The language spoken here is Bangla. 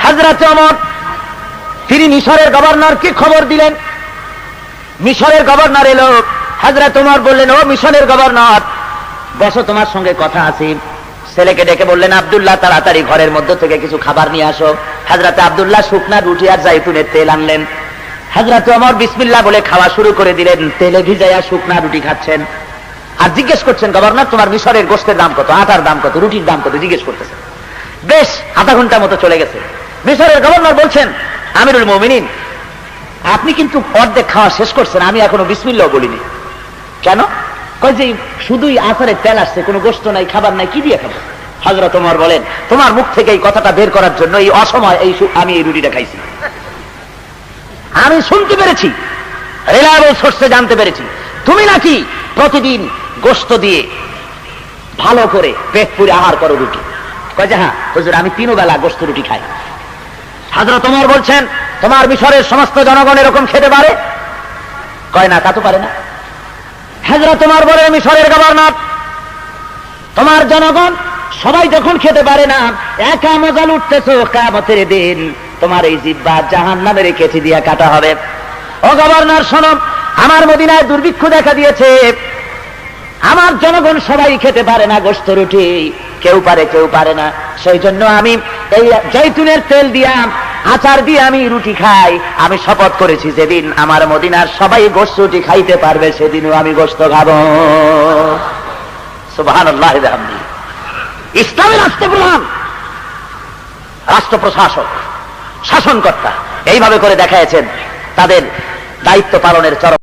হযরত ওমর তিনি মিশরের গভর্নরকে খবর দিলেন। মিশরের গভর্নর এলো, হযরত ওমর বললেন, ও মিশরের গভর্নর, বসো, তোমার সঙ্গে কথা আছে। ছেলেকে ডেকে বললেন, আব্দুল্লাহ তাড়াতাড়ি ঘরের মধ্য থেকে কিছু খাবার নিয়ে আসো। হযরত আব্দুল্লাহ শুকনা রুটি আর জাইতুনের তেল আনলেন। হযরত ওমর বিসমিল্লাহ বলে খাওয়া শুরু করে দিলেন। তেলে ভিজাইয়া শুকনা রুটি খাচ্ছেন আর জিজ্ঞেস করছেন, গভর্নর তোমার মিশরের গোশতের দাম কত, আটার দাম কত, রুটির দাম কত, জিজ্ঞেস করতেছেন। বেশ আধা ঘন্টা মতো চলে গেছে। মিশরের গভর্নর বলছেন, আমিরুল মুমিনিন, আপনি কিন্তু অর্ধেক খাওয়া শেষ করছেন, আমি এখনো বিসমিল্লাহ বলিনি। কেন? কই যে শুধুই আচারের তেল আসছে, কোনো গোশত নাই, খাবার নাই, কি দিয়ে খাবো? হযরত ওমর বলেন, তোমার মুখ থেকে এই কথাটা বের করার জন্য এই অসময় আমি এই রুটিটা খাইছি। আমি শুনতে পেরেছি, রিলায়েবল সোর্সে জানতে পেরেছি, তুমি নাকি প্রতিদিন গোশত দিয়ে ভালো করে পেট পুরে আহার করো রুটি। কয় যে হ্যাঁ হুজুর, আমি 3 বেলা গোশত রুটি খাই। হযরত ওমর বলছেন, তোমার মিশরের সমস্ত জনগণ এরকম খেতে পারে? কয় না, তা তো পারে না। হযরত ওমর বলেন, মিশরের গভর্নর, তোমার জনগণ সবাই যখন খেতে পারে না, একা মজা লুটতেছো, কিয়ামতের দিন তোমার এই জিহ্বা জাহান্নামের কেচি দিয়ে কাটা হবে। ও গভর্নর শোনো, আমার মদিনায় দুর্ভিক্ষ দেখা দিয়েছে, আমার জনগণ সবাই খেতে পারে না গোশত রুটি, কেউ পারে কেউ পারে না। সেই জন্য আমি এই জৈতুনের তেল দিয়া আচার দিয়ে আমি রুটি খাই। আমি শপথ করেছি, যেদিন আমার মদিনার সবাই গোশত রুটি খাইতে পারবে সেদিনও আমি গোশত খাবো। সুবহানাল্লাহ ওয়া বিহামদিহি। ইসলামের রাষ্ট্রপ্রধান, রাষ্ট্র প্রশাসক, শাসনকর্তা এইভাবে করে দেখাইছেন তাদের দায়িত্ব পালনের চরম